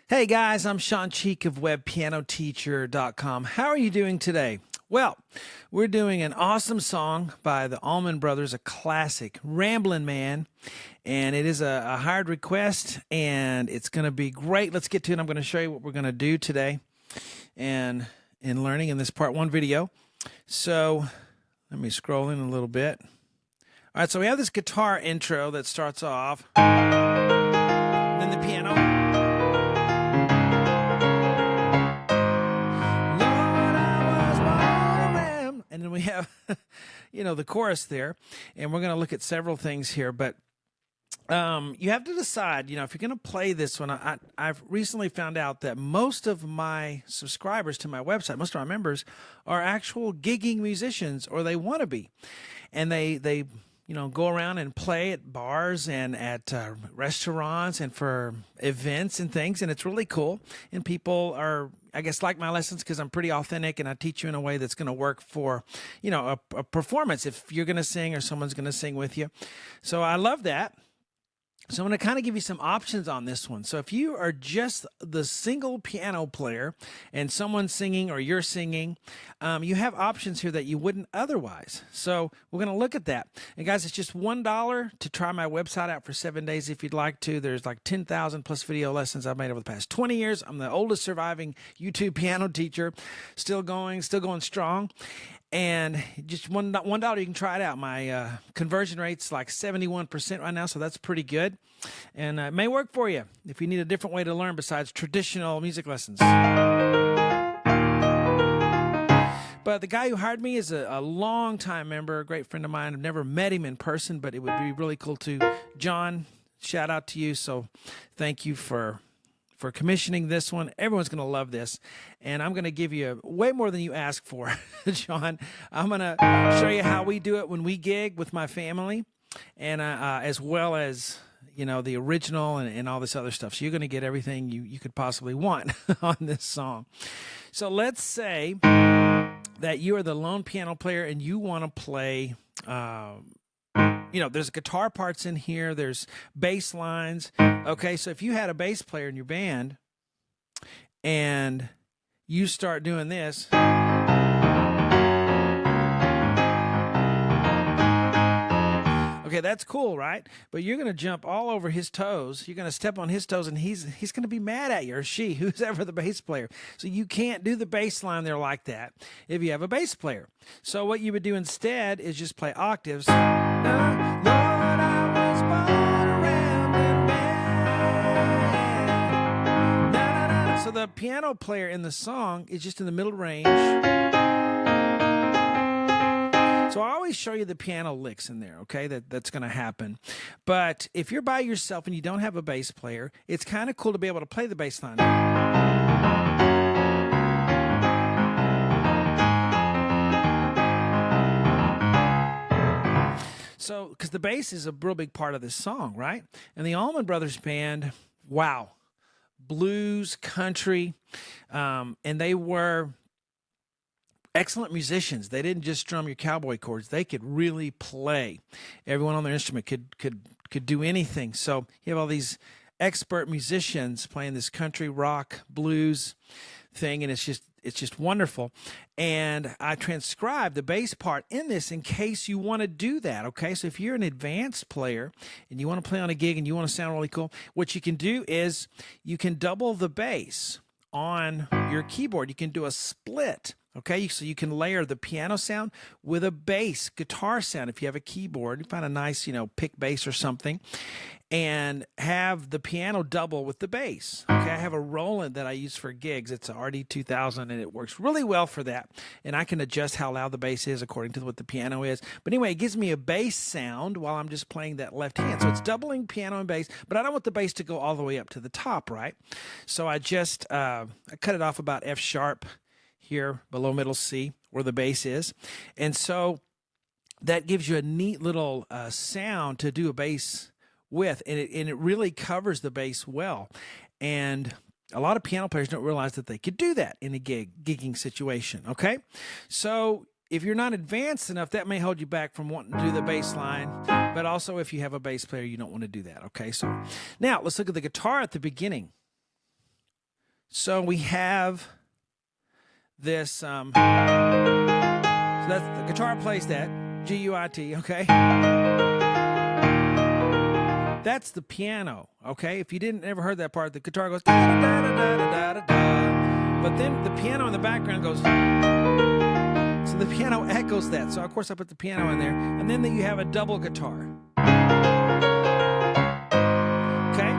Hey guys, I'm Shawn Cheek of WebPianoTeacher.com. How are you doing today? Well, we're doing an awesome song by the Allman Brothers, a classic, Ramblin' Man, and it is a hard request, and it's going to be great. Let's get to it. I'm going to show you what we're going to do today and in learning in this part one video. So let me scroll in a little bit. All right, so we have this guitar intro that starts off, then the piano. And then we have, the chorus there. And we're going to look at several things here. But you have to decide, if you're going to play this one. I've recently found out that most of my subscribers to my website, most of my members, are actual gigging musicians, or they want to be. And they go around and play at bars and at restaurants and for events and things, and it's really cool. And people are, I guess, like my lessons because I'm pretty authentic and I teach you in a way that's going to work for, a performance if you're going to sing or someone's going to sing with you. So I love that. So I'm going to kind of give you some options on this one. So if you are just the single piano player and someone's singing or you're singing, you have options here that you wouldn't otherwise. So we're going to look at that. And guys, it's just $1 to try my website out for 7 days if you'd like to. There's like 10,000 plus video lessons I've made over the past 20 years. I'm the oldest surviving YouTube piano teacher, still going strong. And just $1, you can try it out. My conversion rate's like 71% right now, so that's pretty good. And it may work for you if you need a different way to learn besides traditional music lessons. But the guy who hired me is a long-time member, a great friend of mine. I've never met him in person, but it would be really cool to. John, shout out to you. So thank you for commissioning this one. Everyone's going to love this. And I'm going to give you way more than you asked for, John. I'm going to show you how we do it when we gig with my family, and as well as, the original and all this other stuff. So you're going to get everything you could possibly want on this song. So let's say that you are the lone piano player and you want to play there's guitar parts in here. There's bass lines. Okay, so if you had a bass player in your band and you start doing this, okay, that's cool, right? But you're going to jump all over his toes. You're going to step on his toes, and he's going to be mad at you, or she, who's ever the bass player. So you can't do the bass line there like that if you have a bass player. So what you would do instead is just play octaves. Lord, I was born a rambling man. So the piano player in the song is just in the middle range. So I always show you the piano licks in there, okay? That's going to happen. But if you're by yourself and you don't have a bass player, it's kind of cool to be able to play the bass line. So, because the bass is a real big part of this song, right? And the Allman Brothers Band, wow, blues, country, and they were excellent musicians. They didn't just strum your cowboy chords. They could really play. Everyone on their instrument could do anything. So you have all these expert musicians playing this country, rock, blues thing, and it's just wonderful. And I transcribed the bass part in this in case you want to do that, okay? So if you're an advanced player and you want to play on a gig and you want to sound really cool, what you can do is you can double the bass on your keyboard. You can do a split. Okay, so you can layer the piano sound with a bass guitar sound. If you have a keyboard, you find a nice, pick bass or something, and have the piano double with the bass. Okay, I have a Roland that I use for gigs. It's an RD2000, and it works really well for that. And I can adjust how loud the bass is according to what the piano is. But anyway, it gives me a bass sound while I'm just playing that left hand. So it's doubling piano and bass, but I don't want the bass to go all the way up to the top, right? So I just I cut it off about F sharp here below middle C where the bass is. And so that gives you a neat little sound to do a bass with, and it really covers the bass well. And a lot of piano players don't realize that they could do that in a gigging situation, okay? So if you're not advanced enough, that may hold you back from wanting to do the bass line. But also if you have a bass player, you don't want to do that, okay? So now let's look at the guitar at the beginning. So we have this. So that's the guitar plays that G-U-I-T. Okay. That's the piano. Okay. If you didn't ever heard that part, the guitar goes da da da da da da da. But then the piano in the background goes. So the piano echoes that. So of course I put the piano in there, and then you have a double guitar. Okay.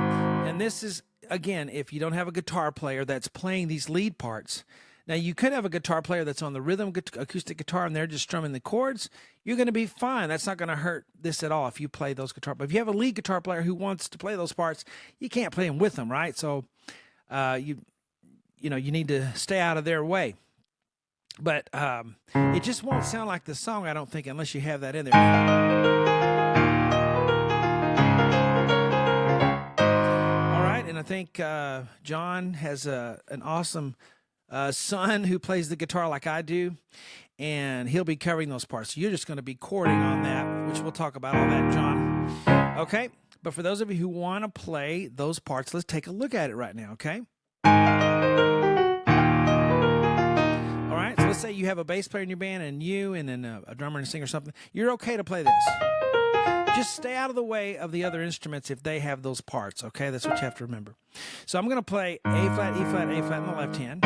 And this is, again, if you don't have a guitar player that's playing these lead parts. Now, you could have a guitar player that's on the rhythm acoustic guitar and they're just strumming the chords. You're going to be fine. That's not going to hurt this at all if you play those guitar. But if you have a lead guitar player who wants to play those parts, you can't play them with them, right? So you need to stay out of their way. But it just won't sound like the song, I don't think, unless you have that in there. And I think John has an awesome son who plays the guitar like I do, and he'll be covering those parts. So you're just going to be chording on that, which we'll talk about all that, John. Okay, but for those of you who want to play those parts, let's take a look at it right now, okay? All right, so let's say you have a bass player in your band and you and then a drummer and a singer or something. You're okay to play this. Just stay out of the way of the other instruments if they have those parts, okay? That's what you have to remember. So I'm going to play A flat, E flat, A flat in the left hand.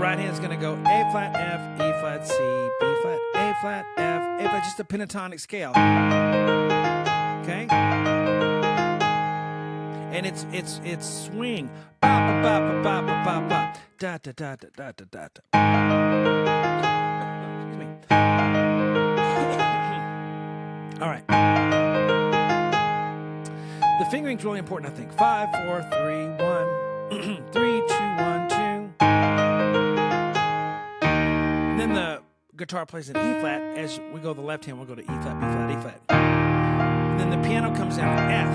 Right hand's going to go A flat, F, E flat, C, B flat, A flat, F, A flat, just a pentatonic scale. Okay? And it's swing. Ba ba ba ba ba ba ba. Da da da da da da da. Excuse me. All right. The fingering's really important, I think. 5, 4, 3, 1, 3, 2, 1, 2. And then the guitar plays an E flat. As we go to the left hand, we'll go to E flat, B flat, E flat. And then the piano comes in F.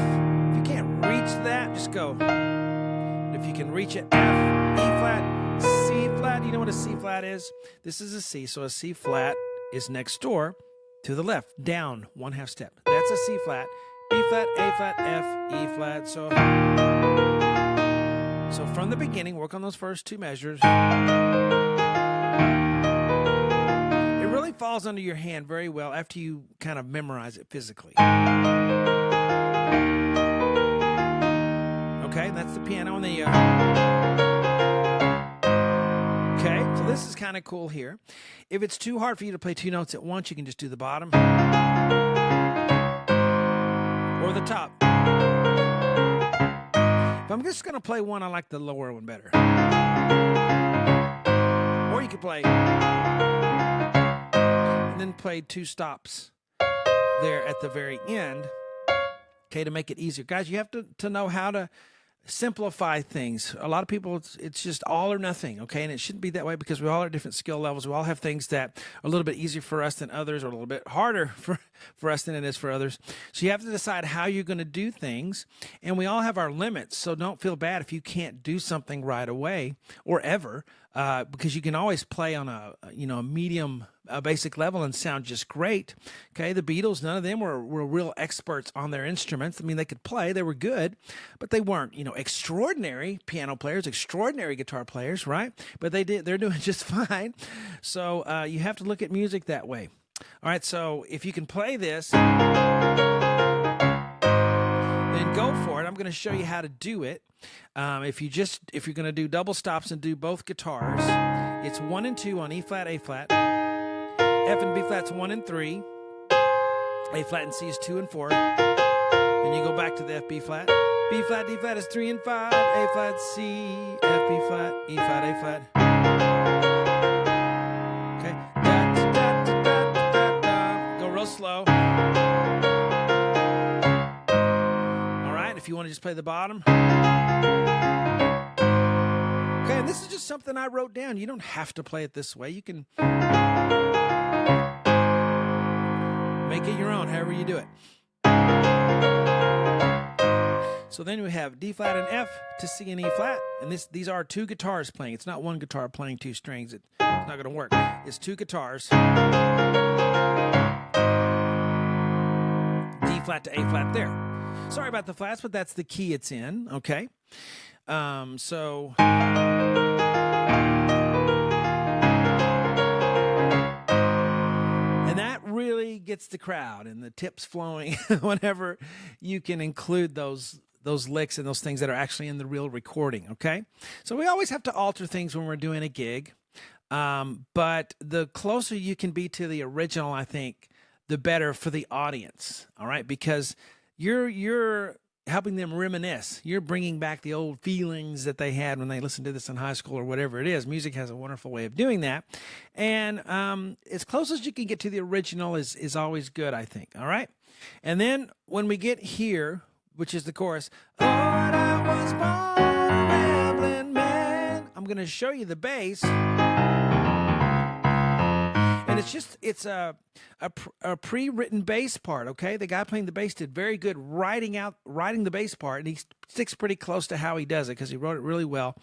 If you can't reach that, just go. If you can reach it, F, E flat, C flat. You know what a C flat is? This is a C, so a C flat is next door to the left, down 1/2 step. That's a C flat, B flat, A flat, F, E flat. So from the beginning, work on those first two measures. It really falls under your hand very well after you kind of memorize it physically. Okay, that's the piano and the okay, so this is kind of cool here. If it's too hard for you to play two notes at once, you can just do the bottom or the top. If I'm just going to play one, I like the lower one better. Or you could play and then play two stops there at the very end, okay, to make it easier. Guys, you have to know how to simplify things. A lot of people, it's just all or nothing, okay? And it shouldn't be that way because we all are at different skill levels. We all have things that are a little bit easier for us than others or a little bit harder for us than it is for others. So you have to decide how you're going to do things. And we all have our limits, so don't feel bad if you can't do something right away or ever, because you can always play on a medium basic level and sound just great. Okay, the Beatles, none of them were real experts on their instruments. I mean, they could play, they were good, but they weren't, extraordinary piano players, extraordinary guitar players, right? But they're doing just fine. So you have to look at music that way. All right, so if you can play this, then go for it. I'm going to show you how to do it. If you're going to do double stops and do both guitars, it's 1 and 2 on E flat, A flat. F and B flat's 1 and 3. A flat and C is 2 and 4. Then you go back to the F, B flat. B flat, D flat is 3 and 5. A flat, C, F, B flat, E flat, A flat. Okay. Da, da, da, da, da, da, da. Go real slow. All right. If you want to just play the bottom. Okay. And this is just something I wrote down. You don't have to play it this way. You can make it your own, however you do it. So then we have D flat and F to C and E flat. And these are two guitars playing. It's not one guitar playing two strings. It's not going to work. It's two guitars. D flat to A flat there. Sorry about the flats, but that's the key it's in, okay? So and that really gets the crowd and the tips flowing whenever you can include those licks and those things that are actually in the real recording. Okay, so we always have to alter things when we're doing a gig, but the closer you can be to the original, I think, the better for the audience. All right, because you're helping them reminisce. You're bringing back the old feelings that they had when they listened to this in high school or whatever it is. Music has a wonderful way of doing that. And as close as you can get to the original is always good, I think. All right. And then when we get here, which is the chorus, Lord, I was born a rambling man, I'm going to show you the bass. And it's a pre-written bass part, okay? The guy playing the bass did very good writing the bass part, and he sticks pretty close to how he does it because he wrote it really well.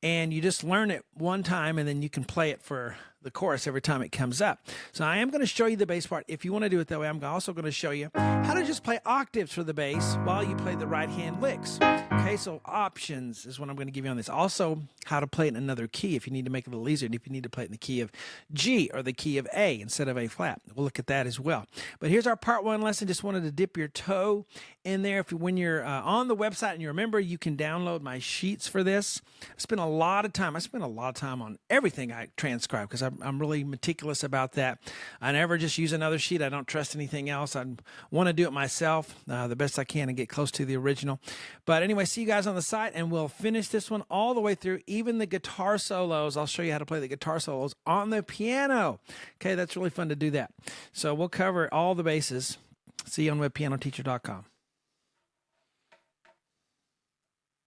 And you just learn it one time, and then you can play it for the chorus every time it comes up. So I am going to show you the bass part. If you want to do it that way, I'm also going to show you how to just play octaves for the bass while you play the right-hand licks. Okay, so options is what I'm going to give you on this. Also, how to play it in another key if you need to make it a little easier, and if you need to play it in the key of G or the key of A instead of A flat. We'll look at that as well. But here's our part one lesson. Just wanted to dip your toe in there. When you're on the website and you remember, you can download my sheets for this. I spend a lot of time on everything I transcribe because I'm really meticulous about that. I never just use another sheet. I don't trust anything else. I want to do it myself the best I can and get close to the original. But anyway, see you guys on the site, and we'll finish this one all the way through, even the guitar solos. I'll show you how to play the guitar solos on the piano. Okay, that's really fun to do that. So we'll cover all the bases. See you on webpianoteacher.com.